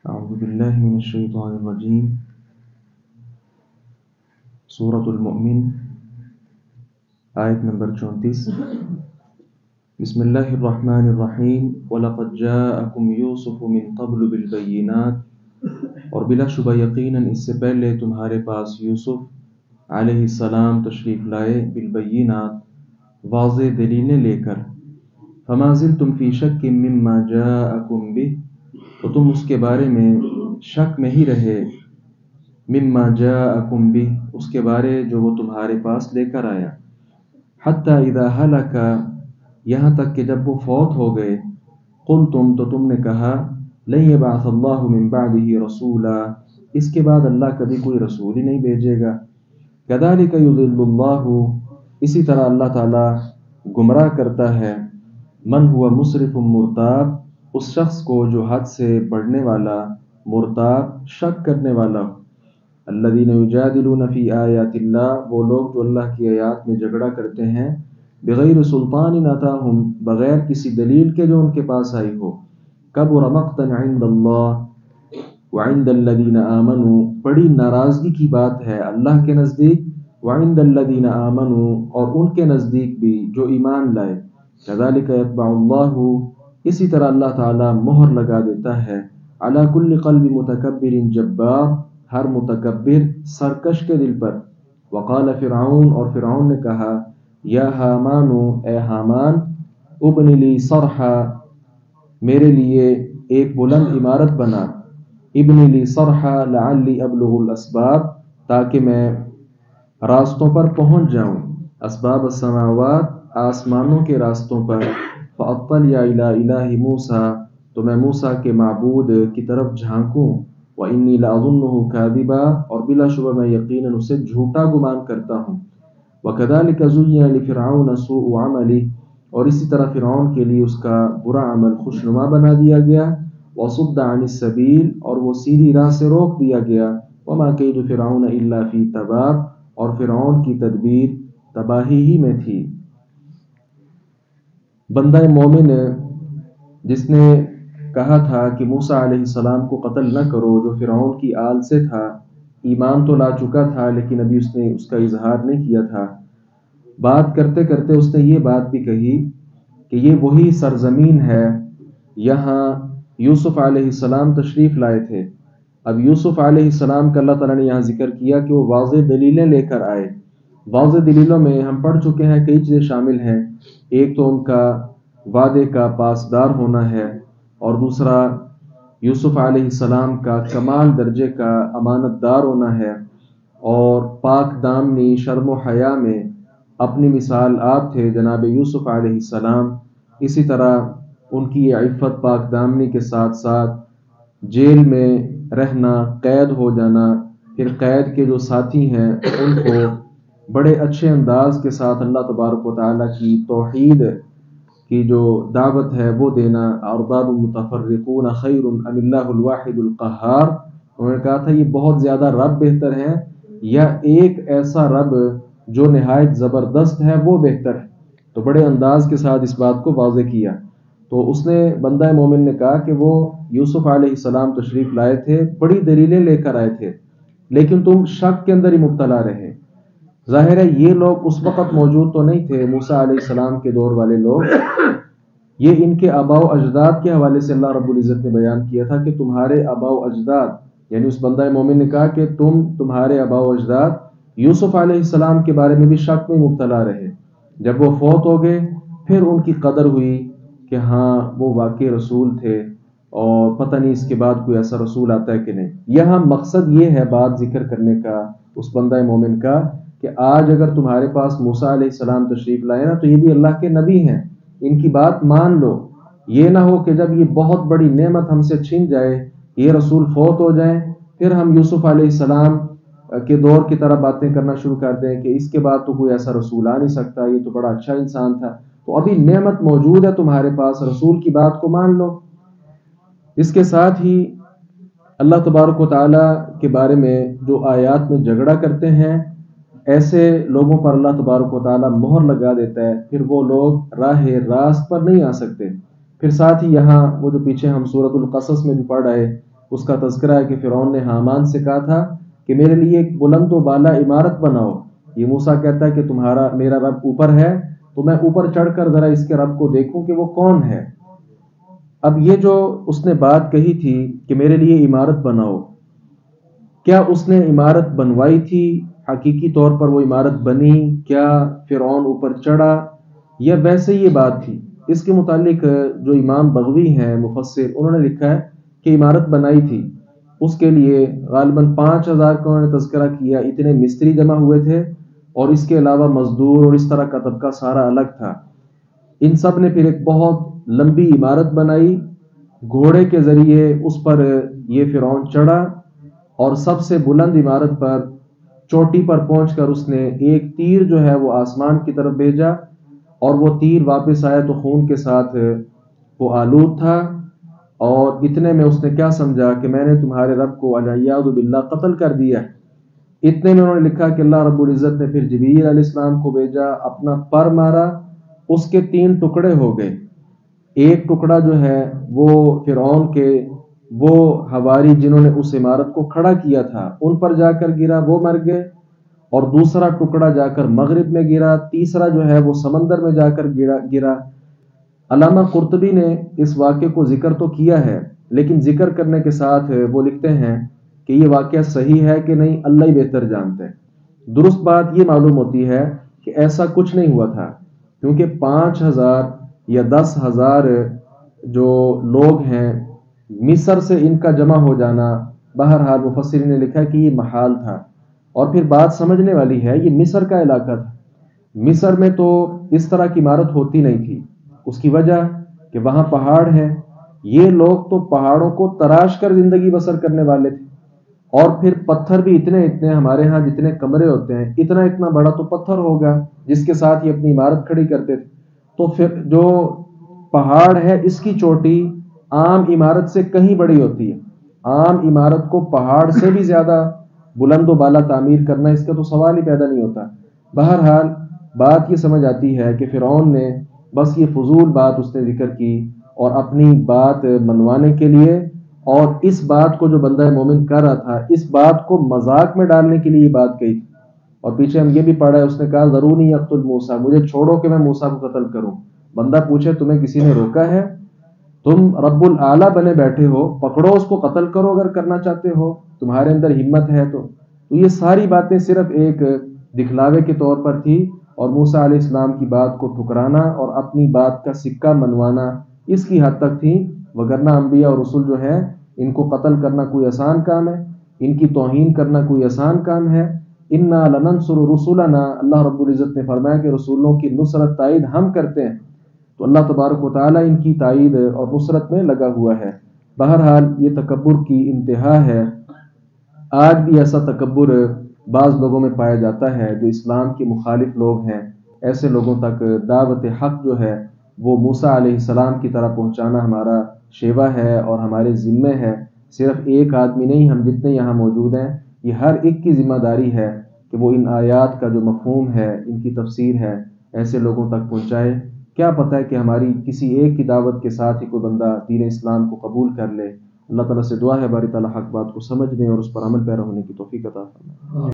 اعوذ باللہ من الشیطان الرجیم سورۃ المؤمن آیت نمبر 34 بسم اللہ الرحمن الرحیم وَلَقَدْ جَاءَكُمْ يُوسُفُ مِن قَبْلُ بِالْبَيِّنَاتِ اور بلا شبہ یقیناً اس سے پہلے تمہارے پاس یوسف علیہ السلام تشریف لائے بالبینات واضح دلیلیں لے کر فما زلتم فی شک مما جاءکم بہ تو تم اس کے بارے میں شک میں ہی رہے مما جاءکم بہ اس کے بارے جو وہ تمہارے پاس لے کر آیا حتی اذا ہلک یہاں تک کہ جب وہ فوت ہو گئے قلتم تو تم نے کہا لن یبعث اللہ من بعدہ رسولا اس کے بعد اللہ کبھی کوئی رسول ہی نہیں بھیجے گا کذالک یضل اللہ اسی طرح اللہ تعالی گمراہ کرتا ہے من ہوا مسرف مرتاب اس شخص کو جو حد سے بڑھنے والا مرتاب شک کرنے والا ہو الذین یجادلون فی آیات اللہ وہ لوگ جو اللہ کی آیات میں جھگڑا کرتے ہیں بغیر سلطان اتاہم بغیر کسی دلیل کے جو ان کے پاس آئی ہو کبر مقتا عند اللہ وعند الذین آمنوا بڑی ناراضگی کی بات ہے اللہ کے نزدیک وعند الذین آمنوا اور ان کے نزدیک بھی جو ایمان لائے کذالک یطبع اللہ اسی طرح اللہ تعالی مہر لگا دیتا ہے علی کل قلب متکبر جبار ہر متکبر سرکش کے دل پر وقال فرعون اور فرعون نے کہا یا حامان اے حامان ابن لی صرحا میرے لیے ایک بلند عمارت بنا ابن لی صرحا لعلی ابلغ الاسباب تاکہ میں راستوں پر پہنچ جاؤں اسباب السماوات آسمانوں کے راستوں پر فاطلع الی الہ موسیٰ تو میں موسیٰ کے معبود کی طرف جھانکوں وَإِنِّي لَأَظُنُّهُ كَاذِبًا اور بلا شبہ میں یقیناً اسے جھوٹا گمان کرتا ہوں وَكَذَلِكَ زُيِّنَ لِفِرْعَوْنَ سُوءُ عَمَلِهِ اور اسی طرح فرعون کے لیے اس کا برا عمل خوشنما بنا دیا گیا وَصُدَّ عَنِ السَّبِيلِ اور وہ سیدھی راہ سے روک دیا گیا وَمَا كَيْدُ فِرْعَوْنَ إِلَّا فِي تَبَابٍ اور فرعون کی تدبیر تباہی ہی میں تھی بندہ مومن جس نے کہا تھا کہ موسیٰ علیہ السلام کو قتل نہ کرو جو فرعون کی آل سے تھا ایمان تو لا چکا تھا لیکن ابھی اس نے اس کا اظہار نہیں کیا تھا بات کرتے کرتے اس نے یہ بات بھی کہی کہ یہ وہی سرزمین ہے یہاں یوسف علیہ السلام تشریف لائے تھے اب یوسف علیہ السلام کا اللہ تعالیٰ نے یہاں ذکر کیا کہ وہ واضح دلیلیں لے کر آئے واضح دلیلوں میں ہم پڑھ چکے ہیں کئی چیزیں شامل ہیں ایک تو ان کا وعدے کا پاسدار ہونا ہے اور دوسرا یوسف علیہ السلام کا کمال درجے کا امانت دار ہونا ہے اور پاک دامنی شرم و حیا میں اپنی مثال آپ تھے جناب یوسف علیہ السلام اسی طرح ان کی عفت پاک دامنی کے ساتھ ساتھ جیل میں رہنا قید ہو جانا پھر قید کے جو ساتھی ہیں ان کو بڑے اچھے انداز کے ساتھ اللہ تبارک و تعالیٰ کی توحید کی جو دعوت ہے وہ دینا ارباب متفرقون خیر ام اللہ الواحد القہار انہوں نے کہا تھا یہ بہت زیادہ رب بہتر ہے یا ایک ایسا رب جو نہایت زبردست ہے وہ بہتر ہے تو بڑے انداز کے ساتھ اس بات کو واضح کیا تو اس نے بندہ مومن نے کہا کہ وہ یوسف علیہ السلام تشریف لائے تھے بڑی دلیلیں لے کر آئے تھے لیکن تم شک کے اندر ہی مبتلا رہے ظاہر ہے یہ لوگ اس وقت موجود تو نہیں تھے موسیٰ علیہ السلام کے دور والے لوگ یہ ان کے آباء و اجداد کے حوالے سے اللہ رب العزت نے بیان کیا تھا کہ تمہارے آباء و اجداد یعنی اس بندہ مومن نے کہا کہ تمہارے آباء و اجداد یوسف علیہ السلام کے بارے میں بھی شک میں مبتلا رہے جب وہ فوت ہو گئے پھر ان کی قدر ہوئی کہ ہاں وہ واقعی رسول تھے اور پتہ نہیں اس کے بعد کوئی ایسا رسول آتا ہے کہ نہیں یہاں مقصد یہ ہے بات ذکر کرنے کا اس بندہ مومن کا کہ آج اگر تمہارے پاس موسیٰ علیہ السلام تشریف لائے نا تو یہ بھی اللہ کے نبی ہیں ان کی بات مان لو یہ نہ ہو کہ جب یہ بہت بڑی نعمت ہم سے چھن جائے یہ رسول فوت ہو جائیں پھر ہم یوسف علیہ السلام کے دور کی طرح باتیں کرنا شروع کر دیں کہ اس کے بعد تو کوئی ایسا رسول آ نہیں سکتا یہ تو بڑا اچھا انسان تھا تو ابھی نعمت موجود ہے تمہارے پاس رسول کی بات کو مان لو اس کے ساتھ ہی اللہ تبارک و تعالیٰ کے بارے میں جو آیات میں جھگڑا کرتے ہیں ایسے لوگوں پر اللہ تبارک و تعالیٰ مہر لگا دیتا ہے پھر وہ لوگ راہ راست پر نہیں آ سکتے پھر ساتھ ہی یہاں وہ جو پیچھے ہم سورۃ القصص میں بھی پڑھ رہے اس کا تذکرہ ہے کہ فرعون نے حامان سے کہا تھا کہ میرے لیے ایک بلند و بالا عمارت بناؤ۔ یہ موسیٰ کہتا ہے کہ میرا رب اوپر ہے، تو میں اوپر چڑھ کر ذرا اس کے رب کو دیکھوں کہ وہ کون ہے۔ اب یہ جو اس نے بات کہی تھی کہ میرے لیے عمارت بناؤ، کیا اس نے عمارت بنوائی تھی؟ حقیقی طور پر وہ عمارت بنی؟ کیا فرعون اوپر چڑھا؟ یا ویسے یہ بات تھی؟ اس کے متعلق جو امام بغوی ہیں مفسر، انہوں نے لکھا ہے کہ عمارت بنائی تھی، اس کے لیے غالباً 5000 کا انہوں نے تذکرہ کیا، اتنے مستری جمع ہوئے تھے، اور اس کے علاوہ مزدور اور اس طرح کا طبقہ سارا الگ تھا۔ ان سب نے پھر ایک بہت لمبی عمارت بنائی، گھوڑے کے ذریعے اس پر یہ فرعون چڑھا، اور سب سے بلند عمارت پر چوٹی پر پہنچ کر اس نے ایک تیر جو ہے وہ آسمان کی طرف بھیجا، اور وہ تیر واپس آیا تو خون کے ساتھ وہ آلود تھا، اور اتنے میں اس نے کیا سمجھا کہ میں نے تمہارے رب کو علیہ باللہ قتل کر دیا۔ اتنے میں انہوں نے لکھا کہ اللہ رب العزت نے پھر جبریل علیہ السلام کو بھیجا، اپنا پر مارا، اس کے 3 ٹکڑے ہو گئے۔ ایک ٹکڑا جو ہے وہ فرعون کے وہ حواری جنہوں نے اس عمارت کو کھڑا کیا تھا ان پر جا کر گرا، وہ مر گئے، اور دوسرا ٹکڑا جا کر مغرب میں گرا، تیسرا جو ہے وہ سمندر میں جا کر گرا۔ علامہ قرطبی نے اس واقعے کو ذکر تو کیا ہے، لیکن ذکر کرنے کے ساتھ وہ لکھتے ہیں کہ یہ واقعہ صحیح ہے کہ نہیں اللہ ہی بہتر جانتے ہیں۔ درست بات یہ معلوم ہوتی ہے کہ ایسا کچھ نہیں ہوا تھا، کیونکہ 5000 یا 10,000 جو لوگ ہیں مصر سے ان کا جمع ہو جانا، بہرحال مفسرین نے لکھا کہ یہ محال تھا۔ اور پھر بات سمجھنے والی ہے، یہ مصر کا علاقہ تھا، مصر میں تو اس طرح کی عمارت ہوتی نہیں تھی، اس کی وجہ کہ وہاں پہاڑ ہیں، یہ لوگ تو پہاڑوں کو تراش کر زندگی بسر کرنے والے تھے، اور پھر پتھر بھی اتنے ہمارے ہاں جتنے کمرے ہوتے ہیں اتنا بڑا تو پتھر ہوگا جس کے ساتھ یہ اپنی عمارت کھڑی کرتے تھے۔ تو پھر جو پہاڑ ہے اس کی چوٹی عام عمارت سے کہیں بڑی ہوتی ہے، عام عمارت کو پہاڑ سے بھی زیادہ بلند و بالا تعمیر کرنا، اس کا تو سوال ہی پیدا نہیں ہوتا۔ بہرحال بات یہ سمجھ آتی ہے کہ فرعون نے بس یہ فضول بات اس نے ذکر کی، اور اپنی بات منوانے کے لیے، اور اس بات کو جو بندہ مومن کر رہا تھا اس بات کو مذاق میں ڈالنے کے لیے یہ بات کہی تھی۔ اور پیچھے ہم یہ بھی پڑھا ہے، اس نے کہا ضرونی اقتل موسیٰ، مجھے چھوڑو کہ میں موسیٰ کو قتل کروں۔ بندہ پوچھے تمہیں کسی نے روکا ہے؟ تم رب العالی بنے بیٹھے ہو، پکڑو اس کو قتل کرو اگر کرنا چاہتے ہو، تمہارے اندر ہمت ہے تو یہ ساری باتیں صرف ایک دکھلاوے کے طور پر تھی، اور موسیٰ علیہ السلام کی بات کو ٹھکرانا اور اپنی بات کا سکہ منوانا اس کی حد تک تھی، وگرنہ انبیاء اور رسول جو ہے ان کو قتل کرنا کوئی آسان کام ہے، ان کی توہین کرنا کوئی آسان کام ہے۔ انا لننصر رسولنا، اللہ رب العزت نے فرمایا کہ رسولوں کی نصرت تائید ہم کرتے ہیں، تو اللہ تبارک و تعالیٰ ان کی تائید اور نصرت میں لگا ہوا ہے۔ بہرحال یہ تکبر کی انتہا ہے، آج بھی ایسا تکبر بعض لوگوں میں پایا جاتا ہے جو اسلام کے مخالف لوگ ہیں، ایسے لوگوں تک دعوت حق جو ہے وہ موسیٰ علیہ السلام کی طرح پہنچانا ہمارا شیوا ہے اور ہمارے ذمے ہے۔ صرف ایک آدمی نہیں، ہم جتنے یہاں موجود ہیں یہ ہر ایک کی ذمہ داری ہے کہ وہ ان آیات کا جو مفہوم ہے، ان کی تفسیر ہے، ایسے لوگوں تک پہنچائے۔ کیا پتہ ہے کہ ہماری کسی ایک کی دعوت کے ساتھ ہی کوئی بندہ دین اسلام کو قبول کر لے۔ اللہ تعالیٰ سے دعا ہے باری تعالیٰ حق بات کو سمجھنے اور اس پر عمل پیرا ہونے کی توفیق عطا فرمائے۔